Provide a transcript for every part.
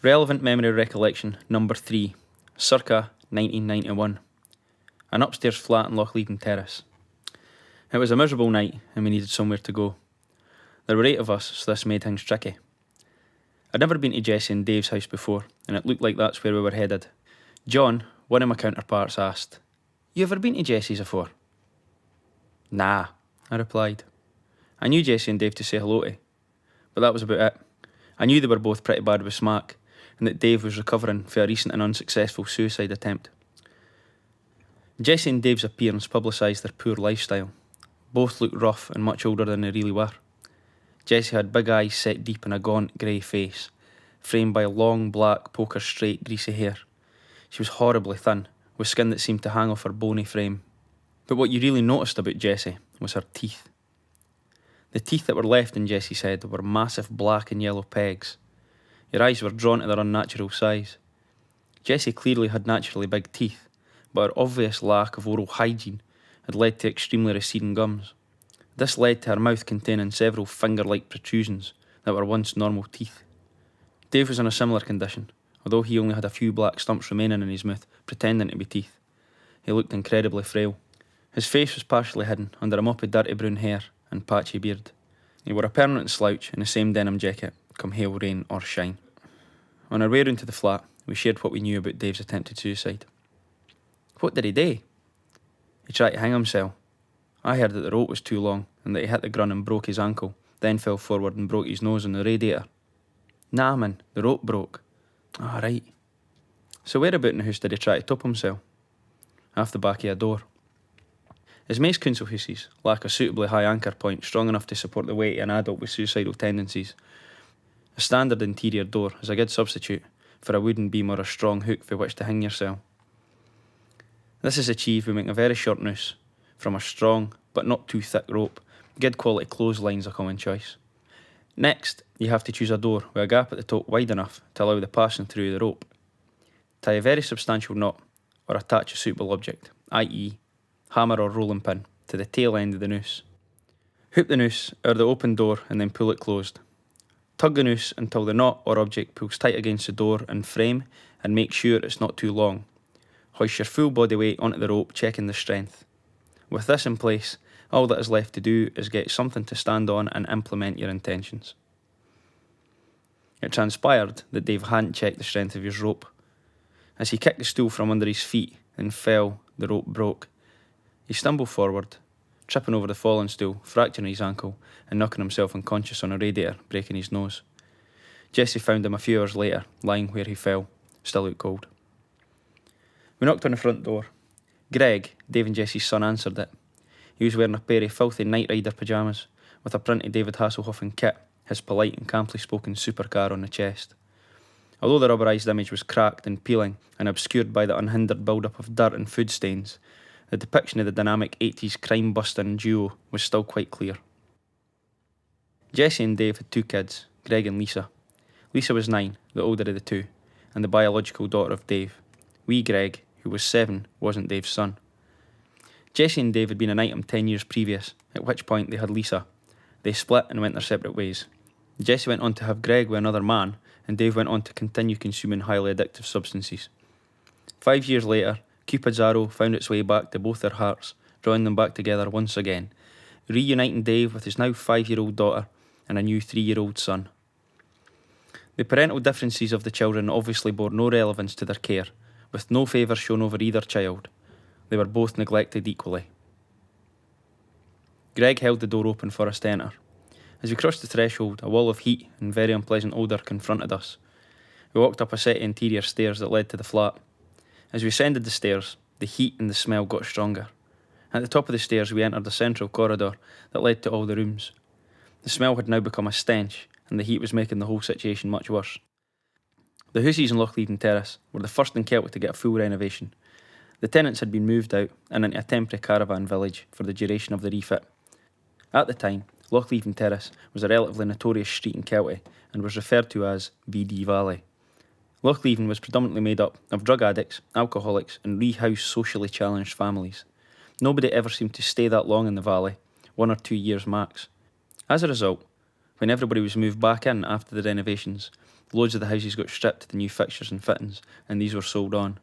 Relevant memory recollection number 3, circa 1991. An upstairs flat in Lochleven Terrace. It was a miserable night and we needed somewhere to go. There were 8 of us, so this made things tricky. I'd never been to Jessie and Dave's house before, and it looked like that's where we were headed. John, one of my counterparts, asked, "You ever been to Jessie's before?" "Nah," I replied. I knew Jessie and Dave to say hello to, but that was about it. I knew they were both pretty bad with smack, and that Dave was recovering for a recent and unsuccessful suicide attempt. Jessie and Dave's appearance publicised their poor lifestyle. Both looked rough and much older than they really were. Jessie had big eyes set deep in a gaunt grey face, framed by long black poker straight greasy hair. She was horribly thin, with skin that seemed to hang off her bony frame. But what you really noticed about Jessie was her teeth. The teeth that were left in Jessie's head were massive black and yellow pegs. Your eyes were drawn to their unnatural size. Jessie clearly had naturally big teeth, but her obvious lack of oral hygiene had led to extremely receding gums. This led to her mouth containing several finger-like protrusions that were once normal teeth. Dave was in a similar condition, although he only had a few black stumps remaining in his mouth, pretending to be teeth. He looked incredibly frail. His face was partially hidden under a mop of dirty brown hair and patchy beard. He wore a permanent slouch and the same denim jacket, come hail, rain or shine. On our way round to the flat, we shared what we knew about Dave's attempted suicide. "What did he do?" "He tried to hang himself. I heard that the rope was too long and that he hit the grun and broke his ankle, then fell forward and broke his nose on the radiator." "Nah man, the rope broke." "Ah right. So where about in the house did he try to top himself?" "Off the back of a door." As most council houses lack a suitably high anchor point strong enough to support the weight of an adult with suicidal tendencies, a standard interior door is a good substitute for a wooden beam or a strong hook for which to hang yourself. This is achieved by making a very short noose from a strong but not too thick rope. Good quality clothesline's a common choice. Next, you have to choose a door with a gap at the top wide enough to allow the passing through the rope. Tie a very substantial knot or attach a suitable object, i.e. hammer or rolling pin, to the tail end of the noose. Hook the noose out the open door and then pull it closed. Tug the noose until the knot or object pulls tight against the door and frame and make sure it's not too long. Hoist your full body weight onto the rope, checking the strength. With this in place, all that is left to do is get something to stand on and implement your intentions. It transpired that Dave hadn't checked the strength of his rope. As he kicked the stool from under his feet and fell, the rope broke. He stumbled forward, tripping over the fallen stool, fracturing his ankle and knocking himself unconscious on a radiator, breaking his nose. Jessie found him a few hours later, lying where he fell, still out cold. We knocked on the front door. Greg, Dave and Jessie's son, answered it. He was wearing a pair of filthy Knight Rider pyjamas, with a printed David Hasselhoff and kit, his polite and camply spoken supercar on the chest. Although the rubberised image was cracked and peeling and obscured by the unhindered build-up of dirt and food stains, the depiction of the dynamic 80s crime-busting duo was still quite clear. Jessie and Dave had 2 kids, Greg and Lisa. Lisa was 9, the older of the 2, and the biological daughter of Dave. Wee Greg, who was 7, wasn't Dave's son. Jessie and Dave had been an item 10 years previous, at which point they had Lisa. They split and went their separate ways. Jessie went on to have Greg with another man, and Dave went on to continue consuming highly addictive substances. 5 years later, Cupid's arrow found its way back to both their hearts, drawing them back together once again, reuniting Dave with his now 5-year-old daughter and a new 3-year-old son. The parental differences of the children obviously bore no relevance to their care, with no favour shown over either child. They were both neglected equally. Greg held the door open for us to enter. As we crossed the threshold, a wall of heat and very unpleasant odour confronted us. We walked up a set of interior stairs that led to the flat. As we ascended the stairs, the heat and the smell got stronger. At the top of the stairs, we entered a central corridor that led to all the rooms. The smell had now become a stench, and the heat was making the whole situation much worse. The houses in Lochleven Terrace were the first in Celtic to get a full renovation. The tenants had been moved out and into a temporary caravan village for the duration of the refit. At the time, Lochleven Terrace was a relatively notorious street in Celtic and was referred to as BD Valley. Lochleven was predominantly made up of drug addicts, alcoholics and rehoused socially challenged families. Nobody ever seemed to stay that long in the valley, 1 or 2 years max. As a result, when everybody was moved back in after the renovations, Loads of the houses got stripped of the new fixtures and fittings, and these were sold on.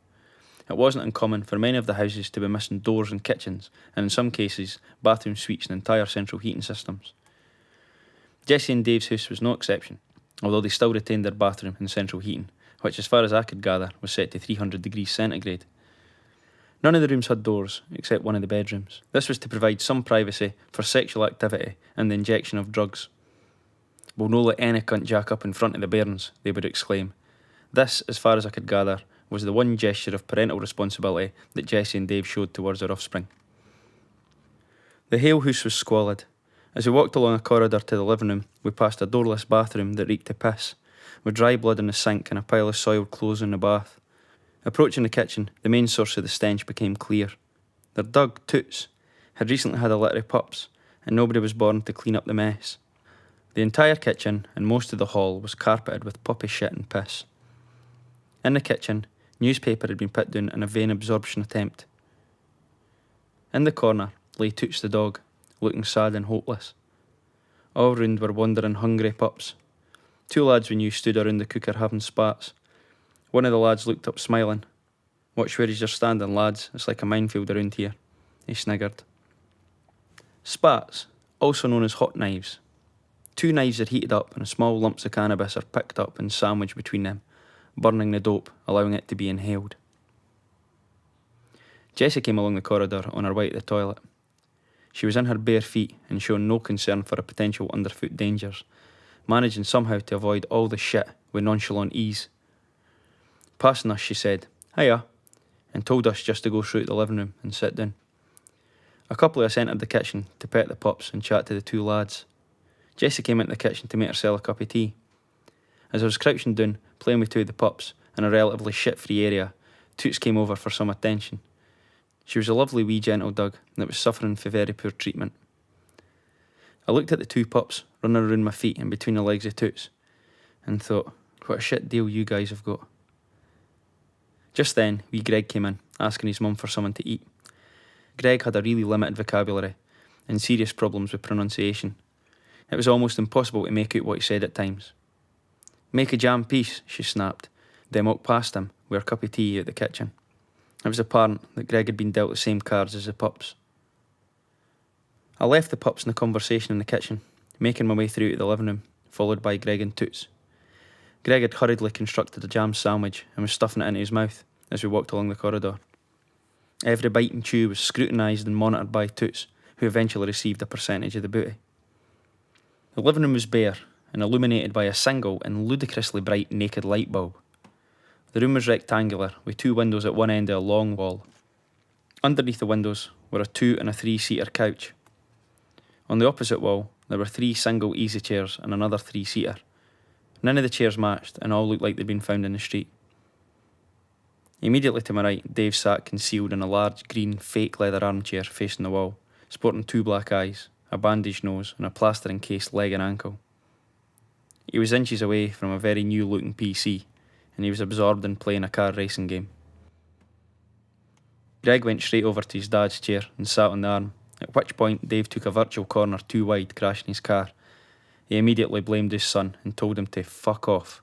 It wasn't uncommon for many of the houses to be missing doors and kitchens, and in some cases, bathroom suites and entire central heating systems. Jesse and Dave's house was no exception, although they still retained their bathroom and central heating, which as far as I could gather was set to 300 degrees centigrade. None of the rooms had doors, except one of the bedrooms. This was to provide some privacy for sexual activity and the injection of drugs. "We'll no let any cunt jack up in front of the bairns," they would exclaim. This, as far as I could gather, was the one gesture of parental responsibility that Jesse and Dave showed towards their offspring. The Hale house was squalid. As we walked along a corridor to the living room, we passed a doorless bathroom that reeked of piss, with dry blood in the sink and a pile of soiled clothes in the bath. Approaching the kitchen, the main source of the stench became clear. Their dog, Toots, had recently had a litter of pups, and nobody was born to clean up the mess. The entire kitchen and most of the hall was carpeted with puppy shit and piss. In the kitchen, newspaper had been put down in a vein absorption attempt. In the corner lay Toots the dog, looking sad and hopeless. All round were wandering hungry pups. Two lads we knew stood around the cooker having spats. One of the lads looked up smiling. "Watch where you're standing, lads, it's like a minefield around here," he sniggered. Spats, also known as hot knives. Two knives are heated up and small lumps of cannabis are picked up and sandwiched between them, burning the dope, allowing it to be inhaled. Jessie came along the corridor on her way to the toilet. She was in her bare feet and showing no concern for a potential underfoot dangers, managing somehow to avoid all the shit with nonchalant ease. Passing us, she said, "Hiya," and told us just to go through to the living room and sit down. A couple of us entered the kitchen to pet the pups and chat to the two lads. Jessie came into the kitchen to make herself a cup of tea. As I was crouching down, playing with two of the pups in a relatively shit-free area, Toots came over for some attention. She was a lovely wee gentle dog that was suffering for very poor treatment. I looked at the two pups running around my feet and between the legs of Toots and thought, what a shit deal you guys have got. Just then, wee Greg came in, asking his mum for something to eat. Greg had a really limited vocabulary and serious problems with pronunciation. It was almost impossible to make out what he said at times. "Make a jam piece," she snapped, then walked past him with her cup of tea out the kitchen. It was apparent that Greg had been dealt the same cards as the pups. I left the pups in the conversation in the kitchen, making my way through to the living room, followed by Greg and Toots. Greg had hurriedly constructed a jam sandwich and was stuffing it into his mouth as we walked along the corridor. Every bite and chew was scrutinised and monitored by Toots, who eventually received a percentage of the booty. The living room was bare and illuminated by a single and ludicrously bright naked light bulb. The room was rectangular, with two windows at one end of a long wall. Underneath the windows were a 2 and a 3-seater couch. On the opposite wall, there were 3 single easy chairs and another 3-seater. None of the chairs matched, and all looked like they'd been found in the street. Immediately to my right, Dave sat concealed in a large green fake leather armchair facing the wall, sporting 2 black eyes, a bandaged nose and a plaster-encased leg and ankle. He was inches away from a very new-looking PC, and he was absorbed in playing a car racing game. Greg went straight over to his dad's chair and sat on the arm, at which point Dave took a virtual corner too wide, crashing his car. He immediately blamed his son and told him to fuck off.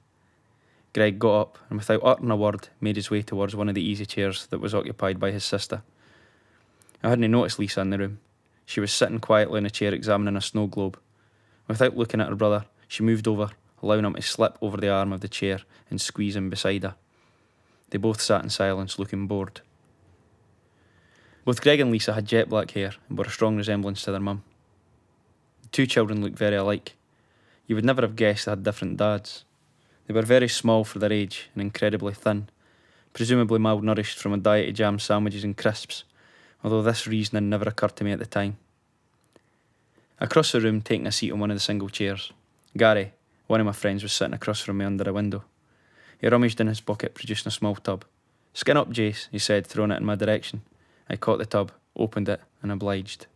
Greg got up and without uttering a word made his way towards one of the easy chairs that was occupied by his sister. I hadn't noticed Lisa in the room. She was sitting quietly in a chair examining a snow globe. Without looking at her brother, she moved over, allowing him to slip over the arm of the chair and squeeze him beside her. They both sat in silence, looking bored. Both Greg and Lisa had jet black hair and bore a strong resemblance to their mum. The 2 children looked very alike. You would never have guessed they had different dads. They were very small for their age and incredibly thin, presumably malnourished from a diet of jam sandwiches and crisps, although this reasoning never occurred to me at the time. Across the room, taking a seat on one of the single chairs, Gary, one of my friends, was sitting across from me under a window. He rummaged in his pocket, producing a small tub. "Skin up, Jace," he said, throwing it in my direction. I caught the tub, opened it, and obliged.